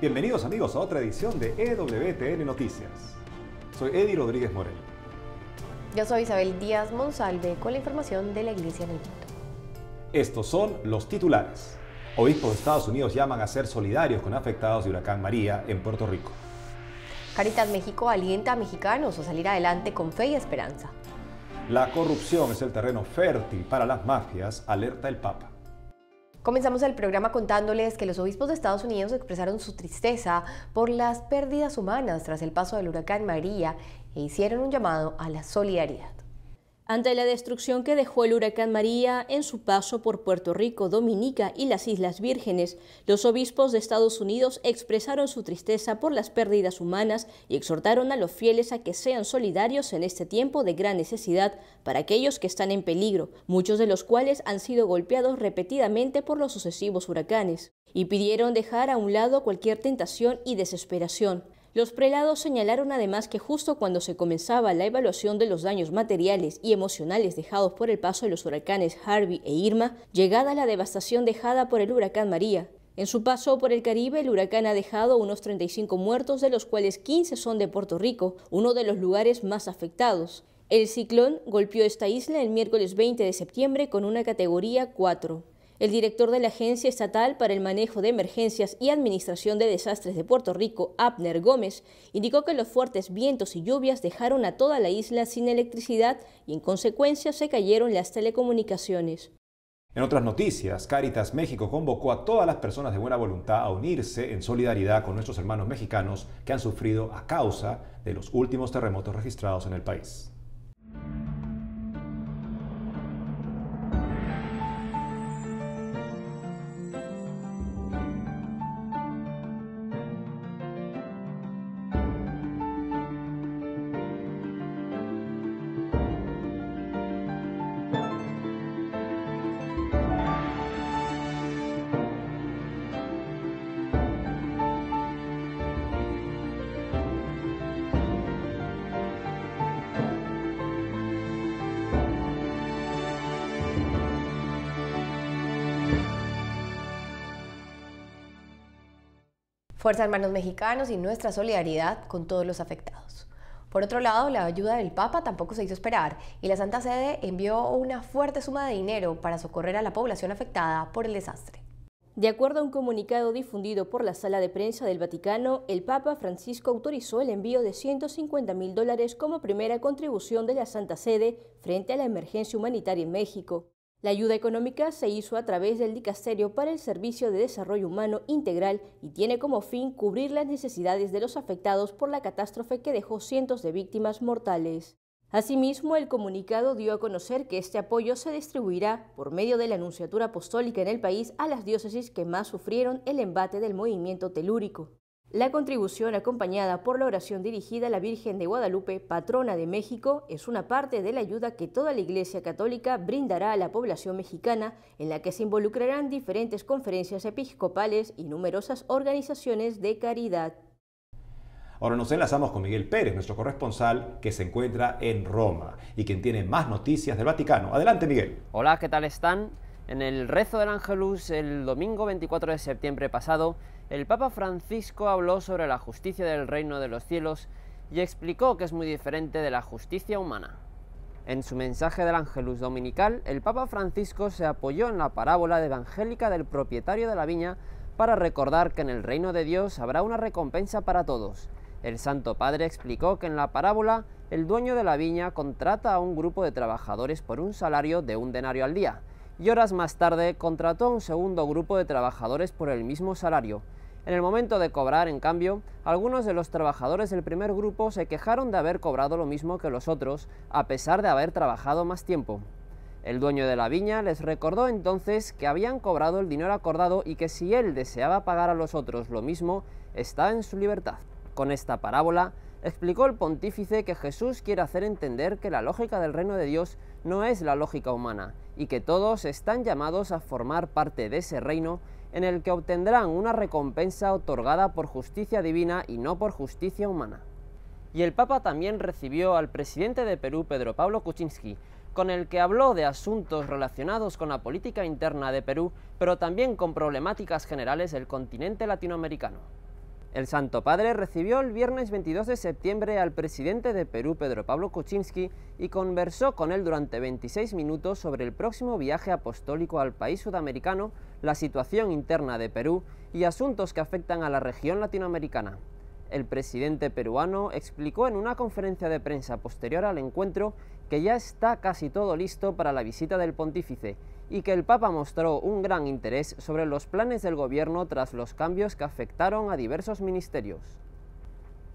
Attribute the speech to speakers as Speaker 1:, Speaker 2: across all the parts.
Speaker 1: Bienvenidos amigos a otra edición de EWTN Noticias. Soy Eddie Rodríguez Morel.
Speaker 2: Yo soy Isabel Díaz Monsalve con la información de la Iglesia en el mundo.
Speaker 1: Estos son los titulares. Obispos de Estados Unidos llaman a ser solidarios con afectados de Huracán María en Puerto Rico.
Speaker 2: Cáritas México alienta a mexicanos a salir adelante con fe y esperanza.
Speaker 1: La corrupción es el terreno fértil para las mafias, alerta el Papa.
Speaker 2: Comenzamos el programa contándoles que los obispos de Estados Unidos expresaron su tristeza por las pérdidas humanas tras el paso del huracán María e hicieron un llamado a la solidaridad.
Speaker 3: Ante la destrucción que dejó el huracán María en su paso por Puerto Rico, Dominica y las Islas Vírgenes, los obispos de Estados Unidos expresaron su tristeza por las pérdidas humanas y exhortaron a los fieles a que sean solidarios en este tiempo de gran necesidad para aquellos que están en peligro, muchos de los cuales han sido golpeados repetidamente por los sucesivos huracanes, y pidieron dejar a un lado cualquier tentación y desesperación. Los prelados señalaron además que justo cuando se comenzaba la evaluación de los daños materiales y emocionales dejados por el paso de los huracanes Harvey e Irma, llegada la devastación dejada por el huracán María. En su paso por el Caribe, el huracán ha dejado unos 35 muertos, de los cuales 15 son de Puerto Rico, uno de los lugares más afectados. El ciclón golpeó esta isla el miércoles 20 de septiembre con una categoría 4. El director de la Agencia Estatal para el Manejo de Emergencias y Administración de Desastres de Puerto Rico, Abner Gómez, indicó que los fuertes vientos y lluvias dejaron a toda la isla sin electricidad y en consecuencia se cayeron las telecomunicaciones.
Speaker 1: En otras noticias, Cáritas México convocó a todas las personas de buena voluntad a unirse en solidaridad con nuestros hermanos mexicanos que han sufrido a causa de los últimos terremotos registrados en el país.
Speaker 2: Fuerza Hermanos Mexicanos y nuestra solidaridad con todos los afectados. Por otro lado, la ayuda del Papa tampoco se hizo esperar y la Santa Sede envió una fuerte suma de dinero para socorrer a la población afectada por el desastre.
Speaker 3: De acuerdo a un comunicado difundido por la Sala de Prensa del Vaticano, el Papa Francisco autorizó el envío de $150.000 como primera contribución de la Santa Sede frente a la emergencia humanitaria en México. La ayuda económica se hizo a través del Dicasterio para el Servicio de Desarrollo Humano Integral y tiene como fin cubrir las necesidades de los afectados por la catástrofe que dejó cientos de víctimas mortales. Asimismo, el comunicado dio a conocer que este apoyo se distribuirá por medio de la Nunciatura Apostólica en el país a las diócesis que más sufrieron el embate del movimiento telúrico. La contribución, acompañada por la oración dirigida a la Virgen de Guadalupe, patrona de México, es una parte de la ayuda que toda la Iglesia Católica brindará a la población mexicana, en la que se involucrarán diferentes conferencias episcopales y numerosas organizaciones de caridad.
Speaker 1: Ahora nos enlazamos con Miguel Pérez, nuestro corresponsal que se encuentra en Roma y quien tiene más noticias del Vaticano. Adelante, Miguel.
Speaker 4: Hola, ¿qué tal están? En el rezo del Ángelus el domingo 24 de septiembre pasado, el Papa Francisco habló sobre la justicia del reino de los cielos y explicó que es muy diferente de la justicia humana. En su mensaje del Ángelus dominical, el Papa Francisco se apoyó en la parábola evangélica del propietario de la viña para recordar que en el reino de Dios habrá una recompensa para todos. El Santo Padre explicó que en la parábola el dueño de la viña contrata a un grupo de trabajadores por un salario de 1 denario al día, y horas más tarde contrató a un segundo grupo de trabajadores por el mismo salario. En el momento de cobrar, en cambio, algunos de los trabajadores del primer grupo se quejaron de haber cobrado lo mismo que los otros, a pesar de haber trabajado más tiempo. El dueño de la viña les recordó entonces que habían cobrado el dinero acordado y que si él deseaba pagar a los otros lo mismo, estaba en su libertad. Con esta parábola, explicó el pontífice que Jesús quiere hacer entender que la lógica del reino de Dios no es la lógica humana, y que todos están llamados a formar parte de ese reino en el que obtendrán una recompensa otorgada por justicia divina y no por justicia humana. Y el Papa también recibió al presidente de Perú, Pedro Pablo Kuczynski, con el que habló de asuntos relacionados con la política interna de Perú, pero también con problemáticas generales del continente latinoamericano. El Santo Padre recibió el viernes 22 de septiembre al presidente de Perú, Pedro Pablo Kuczynski, y conversó con él durante 26 minutos sobre el próximo viaje apostólico al país sudamericano, la situación interna de Perú y asuntos que afectan a la región latinoamericana. El presidente peruano explicó en una conferencia de prensa posterior al encuentro que ya está casi todo listo para la visita del pontífice y que el Papa mostró un gran interés sobre los planes del gobierno tras los cambios que afectaron a diversos ministerios.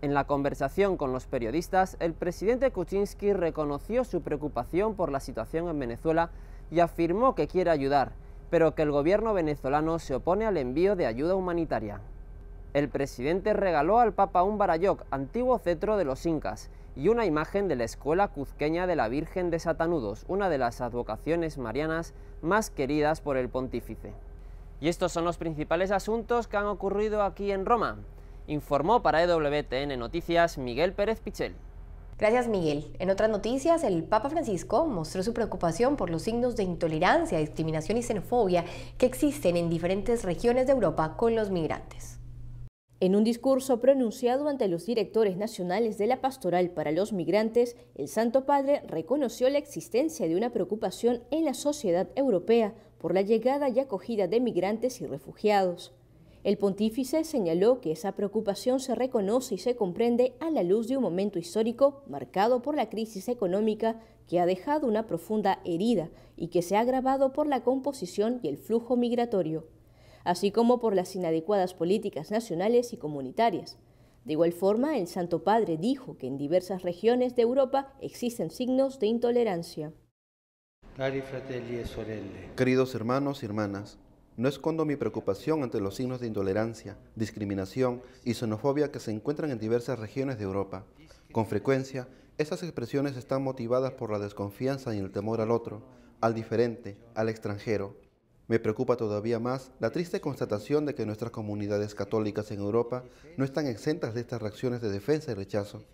Speaker 4: En la conversación con los periodistas, el presidente Kuczynski reconoció su preocupación por la situación en Venezuela y afirmó que quiere ayudar, pero que el gobierno venezolano se opone al envío de ayuda humanitaria. El presidente regaló al Papa un barayoc, antiguo cetro de los incas, y una imagen de la escuela cuzqueña de la Virgen de Satanudos, una de las advocaciones marianas más queridas por el pontífice. Y estos son los principales asuntos que han ocurrido aquí en Roma. Informó para EWTN Noticias Miguel Pérez Pichel.
Speaker 2: Gracias, Miguel. En otras noticias, el Papa Francisco mostró su preocupación por los signos de intolerancia, discriminación y xenofobia que existen en diferentes regiones de Europa con los migrantes.
Speaker 3: En un discurso pronunciado ante los directores nacionales de la Pastoral para los Migrantes, el Santo Padre reconoció la existencia de una preocupación en la sociedad europea por la llegada y acogida de migrantes y refugiados. El pontífice señaló que esa preocupación se reconoce y se comprende a la luz de un momento histórico marcado por la crisis económica que ha dejado una profunda herida y que se ha agravado por la composición y el flujo migratorio, así como por las inadecuadas políticas nacionales y comunitarias. De igual forma, el Santo Padre dijo que en diversas regiones de Europa existen signos de intolerancia.
Speaker 5: Queridos hermanos y hermanas, no escondo mi preocupación ante los signos de intolerancia, discriminación y xenofobia que se encuentran en diversas regiones de Europa. Con frecuencia, esas expresiones están motivadas por la desconfianza y el temor al otro, al diferente, al extranjero. Me preocupa todavía más la triste constatación de que nuestras comunidades católicas en Europa no están exentas de estas reacciones de defensa y rechazo,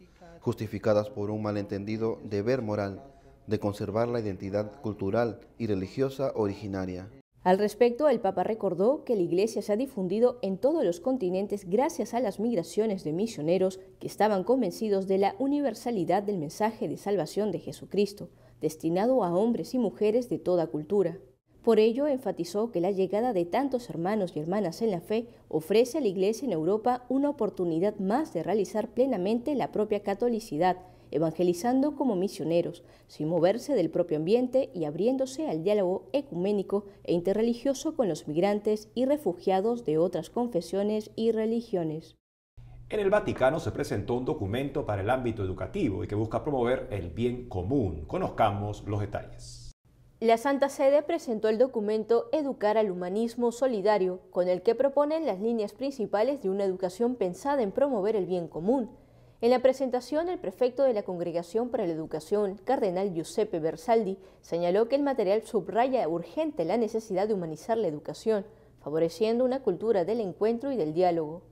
Speaker 5: justificadas por un malentendido deber moral de conservar la identidad cultural y religiosa originaria.
Speaker 3: Al respecto, el Papa recordó que la Iglesia se ha difundido en todos los continentes gracias a las migraciones de misioneros que estaban convencidos de la universalidad del mensaje de salvación de Jesucristo, destinado a hombres y mujeres de toda cultura. Por ello, enfatizó que la llegada de tantos hermanos y hermanas en la fe ofrece a la Iglesia en Europa una oportunidad más de realizar plenamente la propia catolicidad, evangelizando como misioneros, sin moverse del propio ambiente y abriéndose al diálogo ecuménico e interreligioso con los migrantes y refugiados de otras confesiones y religiones.
Speaker 1: En el Vaticano se presentó un documento para el ámbito educativo y que busca promover el bien común. Conozcamos los detalles.
Speaker 3: La Santa Sede presentó el documento Educar al Humanismo Solidario, con el que proponen las líneas principales de una educación pensada en promover el bien común. En la presentación, el prefecto de la Congregación para la Educación, cardenal Giuseppe Bersaldi, señaló que el material subraya urgente la necesidad de humanizar la educación, favoreciendo una cultura del encuentro y del diálogo.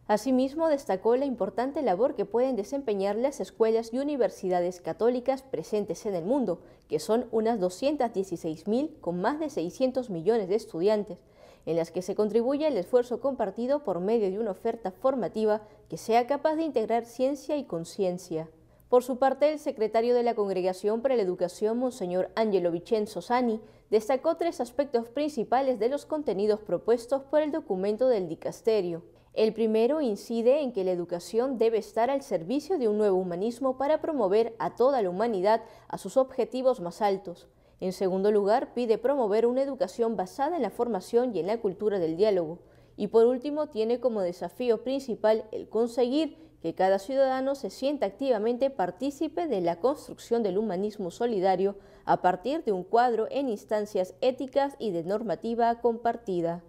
Speaker 3: Asimismo, destacó la importante labor que pueden desempeñar las escuelas y universidades católicas presentes en el mundo, que son unas 216.000 con más de 600 millones de estudiantes, en las que se contribuye el esfuerzo compartido por medio de una oferta formativa que sea capaz de integrar ciencia y conciencia. Por su parte, el secretario de la Congregación para la Educación, Monseñor Angelo Vincenzo Sani, destacó 3 aspectos principales de los contenidos propuestos por el documento del dicasterio. El primero incide en que la educación debe estar al servicio de un nuevo humanismo para promover a toda la humanidad a sus objetivos más altos. En segundo lugar, pide promover una educación basada en la formación y en la cultura del diálogo. Y por último, tiene como desafío principal el conseguir que cada ciudadano se sienta activamente partícipe de la construcción del humanismo solidario a partir de un cuadro en instancias éticas y de normativa compartida.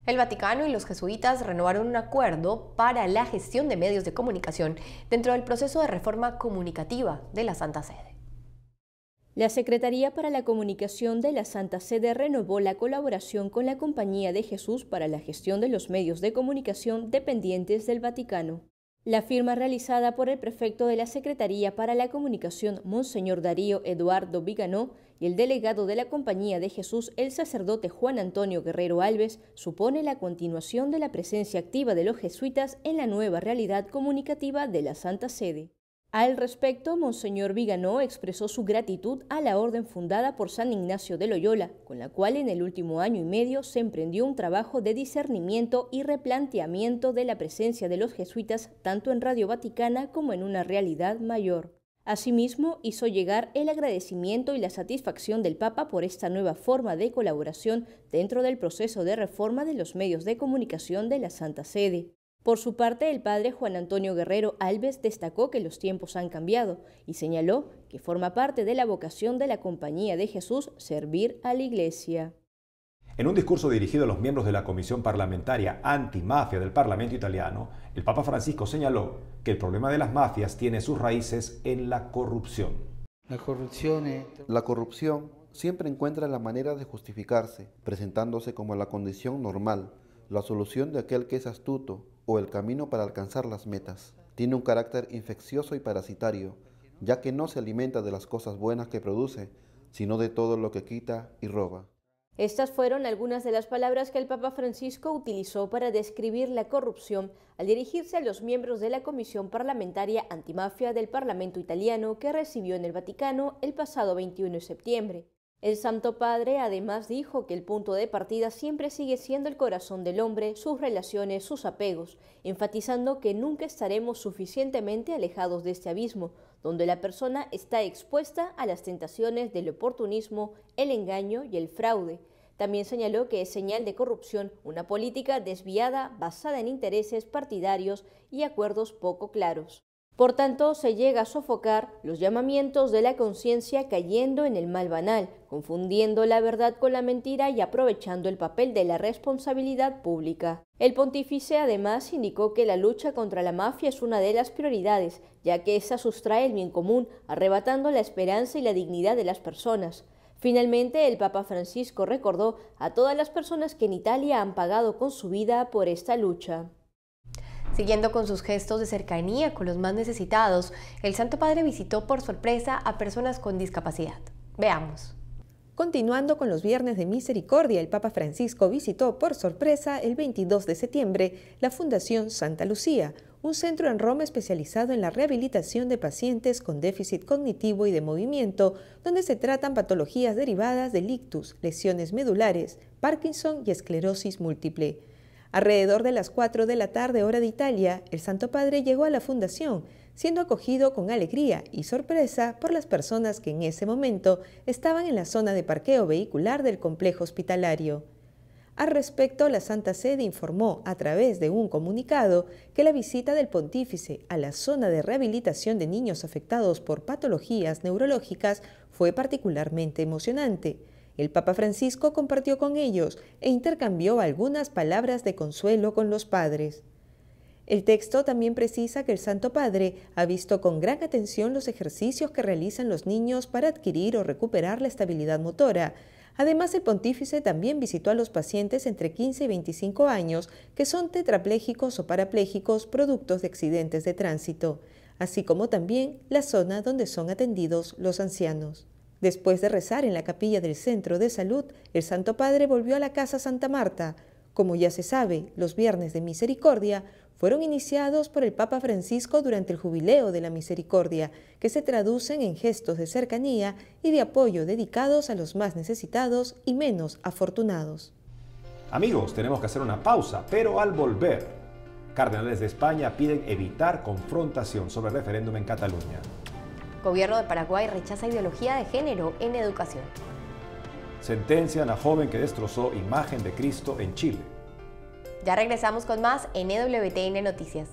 Speaker 2: El Vaticano y los jesuitas renovaron un acuerdo para la gestión de medios de comunicación dentro del proceso de reforma comunicativa de la Santa Sede.
Speaker 3: La Secretaría para la Comunicación de la Santa Sede renovó la colaboración con la Compañía de Jesús para la gestión de los medios de comunicación dependientes del Vaticano. La firma realizada por el prefecto de la Secretaría para la Comunicación, Monseñor Darío Eduardo Viganó, y el delegado de la Compañía de Jesús, el sacerdote Juan Antonio Guerrero Alves, supone la continuación de la presencia activa de los jesuitas en la nueva realidad comunicativa de la Santa Sede. Al respecto, Monseñor Viganó expresó su gratitud a la orden fundada por San Ignacio de Loyola, con la cual en el último año y medio se emprendió un trabajo de discernimiento y replanteamiento de la presencia de los jesuitas tanto en Radio Vaticana como en una realidad mayor. Asimismo, hizo llegar el agradecimiento y la satisfacción del Papa por esta nueva forma de colaboración dentro del proceso de reforma de los medios de comunicación de la Santa Sede. Por su parte, el padre Juan Antonio Guerrero Alves destacó que los tiempos han cambiado y señaló que forma parte de la vocación de la Compañía de Jesús servir a la Iglesia.
Speaker 1: En un discurso dirigido a los miembros de la Comisión Parlamentaria Antimafia del Parlamento italiano, el Papa Francisco señaló que el problema de las mafias tiene sus raíces en la corrupción.
Speaker 5: La corrupción siempre encuentra la manera de justificarse, presentándose como la condición normal, la solución de aquel que es astuto o el camino para alcanzar las metas. Tiene un carácter infeccioso y parasitario, ya que no se alimenta de las cosas buenas que produce, sino de todo lo que quita y roba.
Speaker 3: Estas fueron algunas de las palabras que el Papa Francisco utilizó para describir la corrupción al dirigirse a los miembros de la Comisión Parlamentaria Antimafia del Parlamento italiano que recibió en el Vaticano el pasado 21 de septiembre. El Santo Padre además dijo que el punto de partida siempre sigue siendo el corazón del hombre, sus relaciones, sus apegos, enfatizando que nunca estaremos suficientemente alejados de este abismo, donde la persona está expuesta a las tentaciones del oportunismo, el engaño y el fraude. También señaló que es señal de corrupción una política desviada basada en intereses partidarios y acuerdos poco claros. Por tanto, se llega a sofocar los llamamientos de la conciencia cayendo en el mal banal, confundiendo la verdad con la mentira y aprovechando el papel de la responsabilidad pública. El pontífice además indicó que la lucha contra la mafia es una de las prioridades, ya que esa sustrae el bien común, arrebatando la esperanza y la dignidad de las personas. Finalmente, el Papa Francisco recordó a todas las personas que en Italia han pagado con su vida por esta lucha.
Speaker 2: Siguiendo con sus gestos de cercanía con los más necesitados, el Santo Padre visitó por sorpresa a personas con discapacidad. Veamos.
Speaker 6: Continuando con los Viernes de Misericordia, el Papa Francisco visitó por sorpresa el 22 de septiembre la Fundación Santa Lucía, un centro en Roma especializado en la rehabilitación de pacientes con déficit cognitivo y de movimiento, donde se tratan patologías derivadas del ictus, lesiones medulares, Parkinson y esclerosis múltiple. Alrededor de las 4 de la tarde, hora de Italia, el Santo Padre llegó a la fundación, siendo acogido con alegría y sorpresa por las personas que en ese momento estaban en la zona de parqueo vehicular del complejo hospitalario. Al respecto, la Santa Sede informó a través de un comunicado que la visita del pontífice a la zona de rehabilitación de niños afectados por patologías neurológicas fue particularmente emocionante. El Papa Francisco compartió con ellos e intercambió algunas palabras de consuelo con los padres. El texto también precisa que el Santo Padre ha visto con gran atención los ejercicios que realizan los niños para adquirir o recuperar la estabilidad motora. Además, el pontífice también visitó a los pacientes entre 15 y 25 años que son tetraplégicos o parapléjicos productos de accidentes de tránsito, así como también la zona donde son atendidos los ancianos. Después de rezar en la capilla del Centro de Salud, el Santo Padre volvió a la Casa Santa Marta. Como ya se sabe, los Viernes de Misericordia fueron iniciados por el Papa Francisco durante el Jubileo de la Misericordia, que se traducen en gestos de cercanía y de apoyo dedicados a los más necesitados y menos afortunados.
Speaker 1: Amigos, tenemos que hacer una pausa, pero al volver, cardenales de España piden evitar confrontación sobre el referéndum en Cataluña.
Speaker 2: Gobierno de Paraguay rechaza ideología de género en educación.
Speaker 1: Sentencian a joven que destrozó imagen de Cristo en Chile.
Speaker 2: Ya regresamos con más en EWTN Noticias.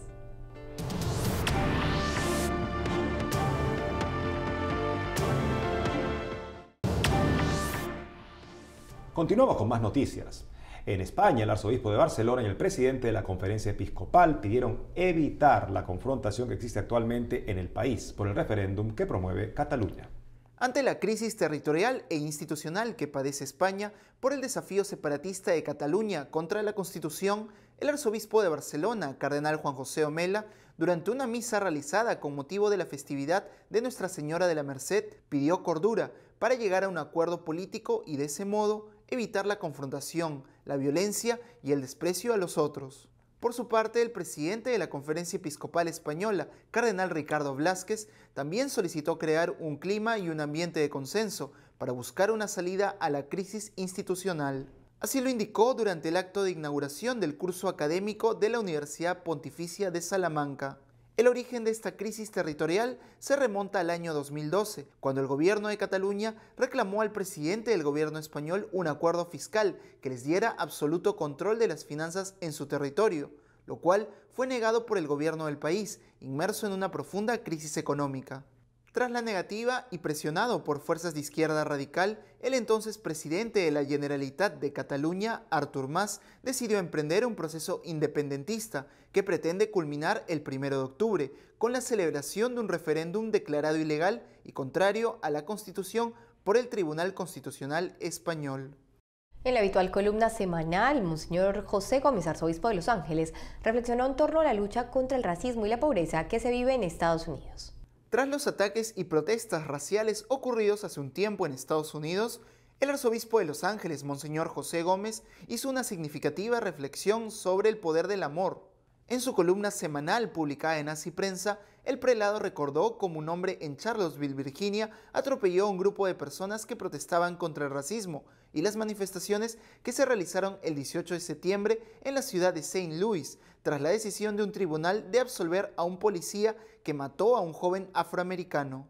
Speaker 1: Continuamos con más noticias. En España, el arzobispo de Barcelona y el presidente de la Conferencia Episcopal pidieron evitar la confrontación que existe actualmente en el país por el referéndum que promueve Cataluña.
Speaker 7: Ante la crisis territorial e institucional que padece España por el desafío separatista de Cataluña contra la Constitución, el arzobispo de Barcelona, cardenal Juan José Omella, Durante una misa realizada con motivo de la festividad de Nuestra Señora de la Merced, pidió cordura para llegar a un acuerdo político y de ese modo evitar la confrontación, la violencia y el desprecio a los otros. Por su parte, el presidente de la Conferencia Episcopal Española, Cardenal Ricardo Blázquez, también solicitó crear un clima y un ambiente de consenso para buscar una salida a la crisis institucional. Así lo indicó durante el acto de inauguración del curso académico de la Universidad Pontificia de Salamanca. El origen de esta crisis territorial se remonta al año 2012, cuando el gobierno de Cataluña reclamó al presidente del gobierno español un acuerdo fiscal que les diera absoluto control de las finanzas en su territorio, lo cual fue negado por el gobierno del país, inmerso en una profunda crisis económica. Tras la negativa y presionado por fuerzas de izquierda radical, el entonces presidente de la Generalitat de Cataluña, Artur Mas, decidió emprender un proceso independentista que pretende culminar el 1 de octubre con la celebración de un referéndum declarado ilegal y contrario a la Constitución por el Tribunal Constitucional Español.
Speaker 2: En la habitual columna semanal, Monseñor José Gómez, arzobispo de Los Ángeles, reflexionó en torno a la lucha contra el racismo y la pobreza que se vive en Estados Unidos.
Speaker 7: Tras los ataques y protestas raciales ocurridos hace un tiempo en Estados Unidos, el arzobispo de Los Ángeles, Monseñor José Gómez, hizo una significativa reflexión sobre el poder del amor. En su columna semanal publicada en Así Prensa, el prelado recordó cómo un hombre en Charlottesville, Virginia, atropelló a un grupo de personas que protestaban contra el racismo y las manifestaciones que se realizaron el 18 de septiembre en la ciudad de St. Louis, tras la decisión de un tribunal de absolver a un policía que mató a un joven afroamericano.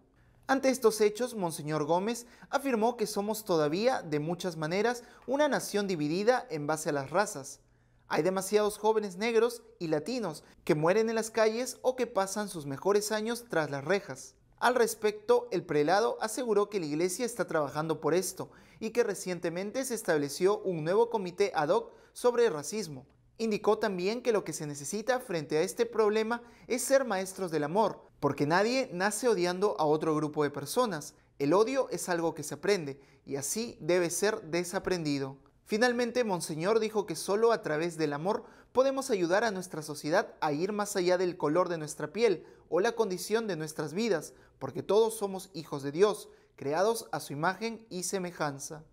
Speaker 7: Ante estos hechos, Monseñor Gómez afirmó que somos todavía, de muchas maneras, una nación dividida en base a las razas. Hay demasiados jóvenes negros y latinos que mueren en las calles o que pasan sus mejores años tras las rejas. Al respecto, el prelado aseguró que la Iglesia está trabajando por esto y que recientemente se estableció un nuevo comité ad hoc sobre el racismo. Indicó también que lo que se necesita frente a este problema es ser maestros del amor, porque nadie nace odiando a otro grupo de personas. El odio es algo que se aprende y así debe ser desaprendido. Finalmente, Monseñor dijo que solo a través del amor podemos ayudar a nuestra sociedad a ir más allá del color de nuestra piel o la condición de nuestras vidas, porque todos somos hijos de Dios, creados a su imagen y semejanza.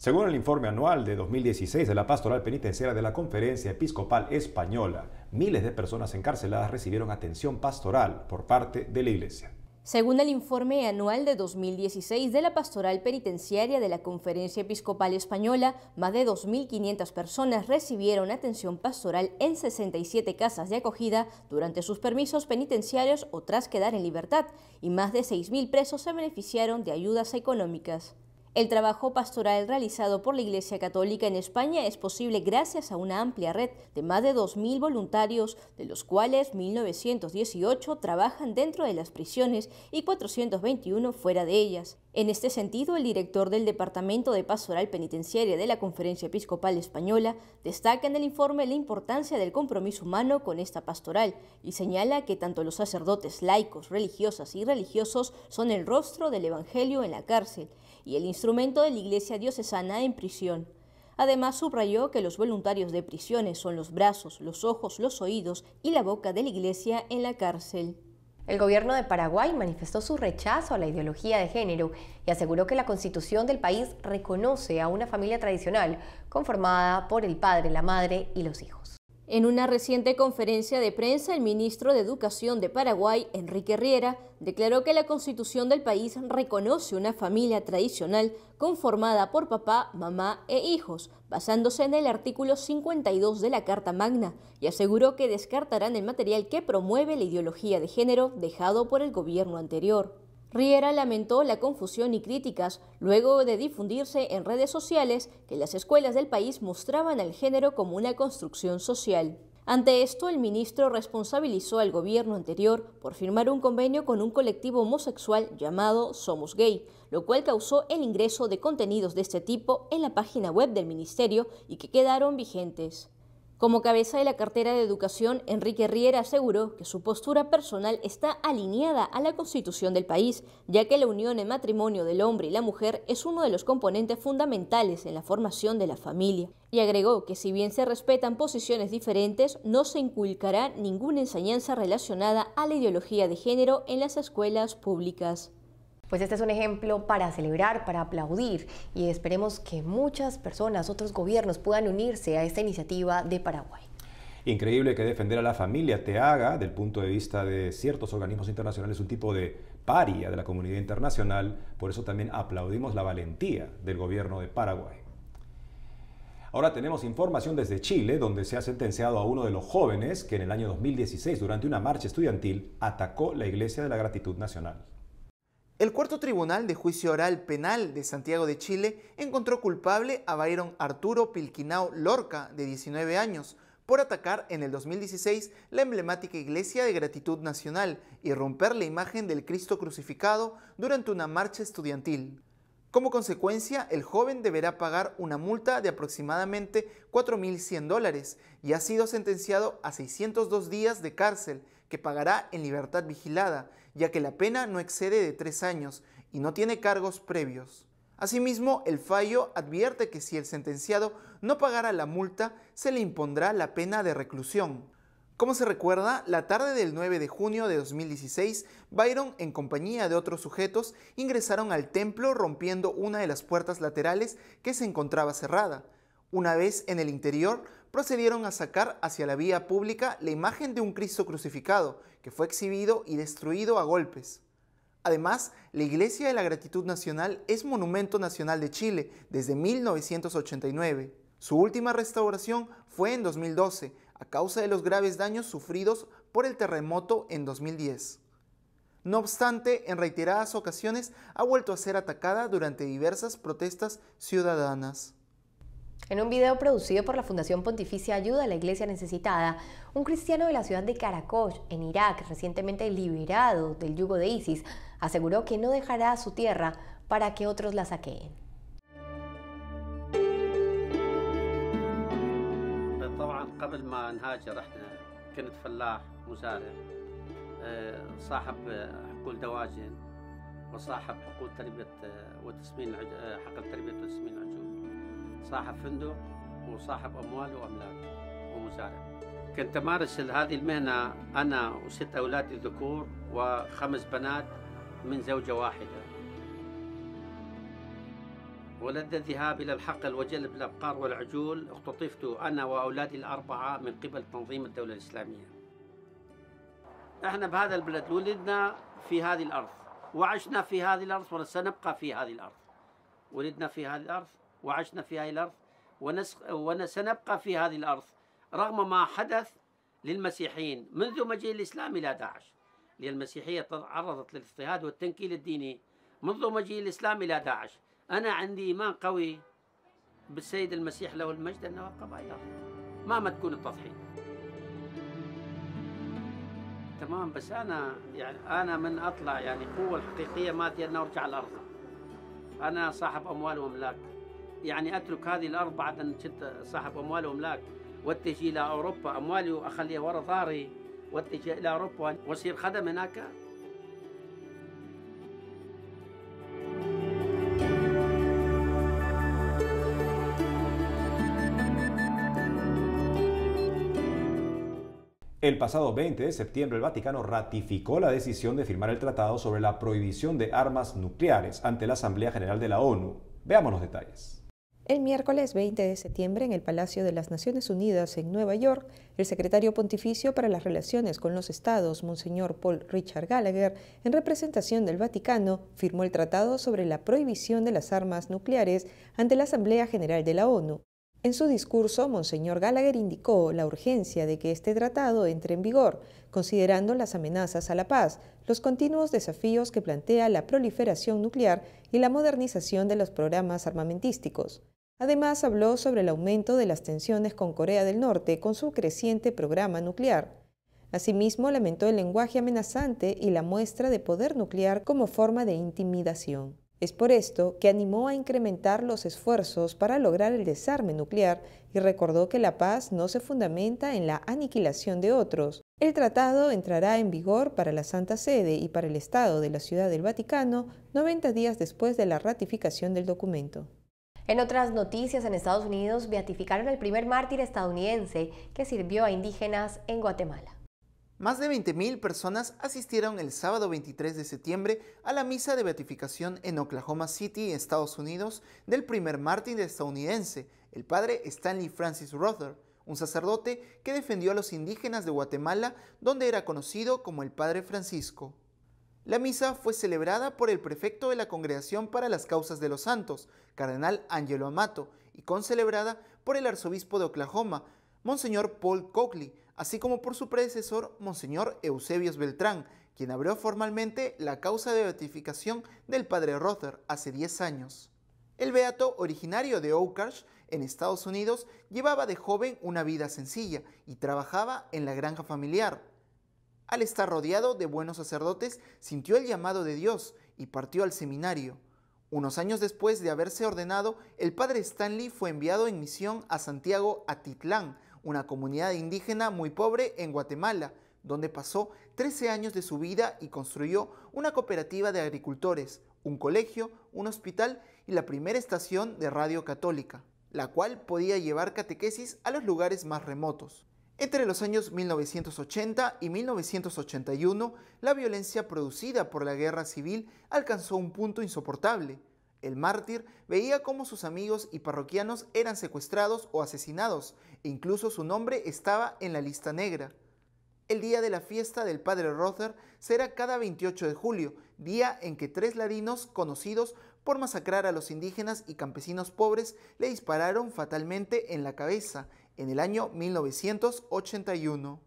Speaker 1: Según el informe anual de 2016 de la Pastoral Penitenciaria de la Conferencia Episcopal Española, miles de personas encarceladas recibieron atención pastoral por parte de la Iglesia.
Speaker 3: Según el informe anual de 2016 de la Pastoral Penitenciaria de la Conferencia Episcopal Española, más de 2.500 personas recibieron atención pastoral en 67 casas de acogida durante sus permisos penitenciarios o tras quedar en libertad, y más de 6.000 presos se beneficiaron de ayudas económicas. El trabajo pastoral realizado por la Iglesia Católica en España es posible gracias a una amplia red de más de 2.000 voluntarios, de los cuales 1.918 trabajan dentro de las prisiones y 421 fuera de ellas. En este sentido, el director del Departamento de Pastoral Penitenciaria de la Conferencia Episcopal Española destaca en el informe la importancia del compromiso humano con esta pastoral y señala que tanto los sacerdotes laicos, religiosas y religiosos son el rostro del Evangelio en la cárcel y el instrumento de la Iglesia diocesana en prisión. Además, subrayó que los voluntarios de prisiones son los brazos, los ojos, los oídos y la boca de la Iglesia en la cárcel.
Speaker 2: El gobierno de Paraguay manifestó su rechazo a la ideología de género y aseguró que la Constitución del país reconoce a una familia tradicional conformada por el padre, la madre y los hijos.
Speaker 3: En una reciente conferencia de prensa, el ministro de Educación de Paraguay, Enrique Riera, declaró que la Constitución del país reconoce una familia tradicional conformada por papá, mamá e hijos, basándose en el artículo 52 de la Carta Magna, y aseguró que descartarán el material que promueve la ideología de género dejado por el gobierno anterior. Riera lamentó la confusión y críticas luego de difundirse en redes sociales que las escuelas del país mostraban al género como una construcción social. Ante esto, el ministro responsabilizó al gobierno anterior por firmar un convenio con un colectivo homosexual llamado Somos Gay, lo cual causó el ingreso de contenidos de este tipo en la página web del ministerio y que quedaron vigentes. Como cabeza de la cartera de Educación, Enrique Riera aseguró que su postura personal está alineada a la Constitución del país, ya que la unión en matrimonio del hombre y la mujer es uno de los componentes fundamentales en la formación de la familia. Y agregó que si bien se respetan posiciones diferentes, no se inculcará ninguna enseñanza relacionada a la ideología de género en las escuelas públicas.
Speaker 2: Pues este es un ejemplo para celebrar, para aplaudir, y esperemos que muchas personas, otros gobiernos puedan unirse a esta iniciativa de Paraguay.
Speaker 1: Increíble que defender a la familia te haga, del punto de vista de ciertos organismos internacionales, un tipo de paria de la comunidad internacional. Por eso también aplaudimos la valentía del gobierno de Paraguay. Ahora tenemos información desde Chile, donde se ha sentenciado a uno de los jóvenes que en el año 2016, durante una marcha estudiantil, atacó la Iglesia de la Gratitud Nacional.
Speaker 7: El Cuarto Tribunal de Juicio Oral Penal de Santiago de Chile encontró culpable a Byron Arturo Pilquinao Lorca, de 19 años, por atacar en el 2016 la emblemática Iglesia de Gratitud Nacional y romper la imagen del Cristo crucificado durante una marcha estudiantil. Como consecuencia, el joven deberá pagar una multa de aproximadamente $4.100 y ha sido sentenciado a 602 días de cárcel, que pagará en libertad vigilada, ya que la pena no excede de 3 años y no tiene cargos previos. Asimismo, el fallo advierte que si el sentenciado no pagara la multa, se le impondrá la pena de reclusión. Como se recuerda, la tarde del 9 de junio de 2016, Byron, en compañía de otros sujetos, ingresaron al templo rompiendo una de las puertas laterales que se encontraba cerrada. Una vez en el interior, procedieron a sacar hacia la vía pública la imagen de un Cristo crucificado, que fue exhibido y destruido a golpes. Además, la Iglesia de la Gratitud Nacional es Monumento Nacional de Chile desde 1989. Su última restauración fue en 2012, a causa de los graves daños sufridos por el terremoto en 2010. No obstante, en reiteradas ocasiones ha vuelto a ser atacada durante diversas protestas ciudadanas.
Speaker 2: En un video producido por la Fundación Pontificia Ayuda a la Iglesia Necesitada, un cristiano de la ciudad de Karakosh, en Irak, recientemente liberado del yugo de ISIS, aseguró que no dejará su tierra para que otros la saqueen.
Speaker 8: قبل ما نهاجر احنا كنت فلاح مزارع صاحب حقول دواجن وصاحب حقول تربيه وتسمين حقل تربيه وتسمين العجول صاحب فندق وصاحب اموال واملاك ومزارع. كنت امارس هذه المهنه انا و6 اولادي ذكور و5 بنات من زوجه واحده. ولد الذهاب إلى الحقل وجلب الأبقار والعجول اختطفت أنا وأولادي ال4 من قبل تنظيم الدولة الإسلامية. احنا بهذا البلد ولدنا في هذه الأرض وعشنا في هذه الأرض وسنبقى في هذه الأرض. ولدنا في هذه الأرض وعشنا في هذه الأرض وسنبقى في هذه الأرض رغم ما حدث للمسيحيين منذ مجيء الإسلام إلى داعش. لأن المسيحية تعرضت للاضطهاد والتنكيل الديني منذ مجيء الإسلام إلى داعش. أنا عندي إيمان قوي بالسيد المسيح له المجد أنه أبقى بأي أرض مهما تكون التضحية. تمام، بس أنا من أطلع قوة الحقيقية مالتي أن أرجع الأرض. أنا صاحب أموال وأملاك، أترك هذه الأرض بعد أن كنت صاحب أموال وأملاك واتجه إلى أوروبا، أموالي وأخليها وراء ظهري واتجه إلى أوروبا وأصير خدم هناك.
Speaker 1: El pasado 20 de septiembre, el Vaticano ratificó la decisión de firmar el tratado sobre la prohibición de armas nucleares ante la Asamblea General de la ONU. Veamos los detalles.
Speaker 6: El miércoles 20 de septiembre, en el Palacio de las Naciones Unidas en Nueva York, el secretario pontificio para las relaciones con los estados, Monseñor Paul Richard Gallagher, en representación del Vaticano, firmó el tratado sobre la prohibición de las armas nucleares ante la Asamblea General de la ONU. En su discurso, Monseñor Gallagher indicó la urgencia de que este tratado entre en vigor, considerando las amenazas a la paz, los continuos desafíos que plantea la proliferación nuclear y la modernización de los programas armamentísticos. Además, habló sobre el aumento de las tensiones con Corea del Norte con su creciente programa nuclear. Asimismo, lamentó el lenguaje amenazante y la muestra de poder nuclear como forma de intimidación. Es por esto que animó a incrementar los esfuerzos para lograr el desarme nuclear y recordó que la paz no se fundamenta en la aniquilación de otros. El tratado entrará en vigor para la Santa Sede y para el Estado de la Ciudad del Vaticano 90 días después de la ratificación del documento.
Speaker 2: En otras noticias, en Estados Unidos beatificaron al primer mártir estadounidense que sirvió a indígenas en Guatemala.
Speaker 7: Más de 20.000 personas asistieron el sábado 23 de septiembre a la misa de beatificación en Oklahoma City, Estados Unidos, del primer mártir estadounidense, el padre Stanley Francis Rother, un sacerdote que defendió a los indígenas de Guatemala, donde era conocido como el Padre Francisco. La misa fue celebrada por el prefecto de la Congregación para las Causas de los Santos, cardenal Angelo Amato, y concelebrada por el arzobispo de Oklahoma, Monseñor Paul Coakley, así como por su predecesor, Monseñor Eusebios Beltrán, quien abrió formalmente la causa de beatificación del padre Rother hace 10 años. El beato, originario de Oakhurst, en Estados Unidos, llevaba de joven una vida sencilla y trabajaba en la granja familiar. Al estar rodeado de buenos sacerdotes, sintió el llamado de Dios y partió al seminario. Unos años después de haberse ordenado, el padre Stanley fue enviado en misión a Santiago Atitlán, una comunidad indígena muy pobre en Guatemala, donde pasó 13 años de su vida y construyó una cooperativa de agricultores, un colegio, un hospital y la primera estación de radio católica, la cual podía llevar catequesis a los lugares más remotos. Entre los años 1980 y 1981, la violencia producida por la guerra civil alcanzó un punto insoportable. El mártir veía cómo sus amigos y parroquianos eran secuestrados o asesinados, e incluso su nombre estaba en la lista negra. El día de la fiesta del padre Rother será cada 28 de julio, día en que 3 ladinos conocidos por masacrar a los indígenas y campesinos pobres le dispararon fatalmente en la cabeza en el año 1981.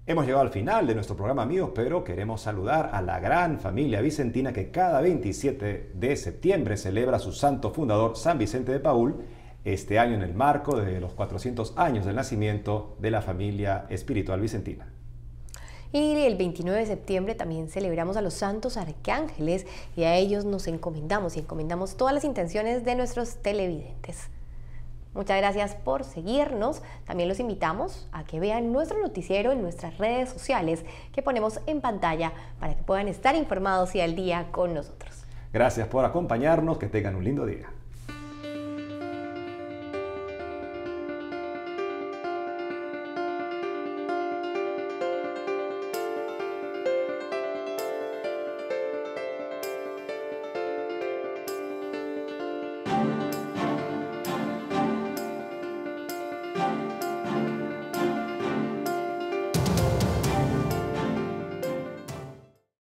Speaker 1: Hemos llegado al final de nuestro programa, amigos, pero queremos saludar a la gran familia vicentina que cada 27 de septiembre celebra su santo fundador, San Vicente de Paúl, este año en el marco de los 400 años del nacimiento de la familia espiritual vicentina.
Speaker 2: Y el 29 de septiembre también celebramos a los santos arcángeles y a ellos nos encomendamos y encomendamos todas las intenciones de nuestros televidentes. Muchas gracias por seguirnos. También los invitamos a que vean nuestro noticiero en nuestras redes sociales que ponemos en pantalla para que puedan estar informados y al día con nosotros.
Speaker 1: Gracias por acompañarnos. Que tengan un lindo día.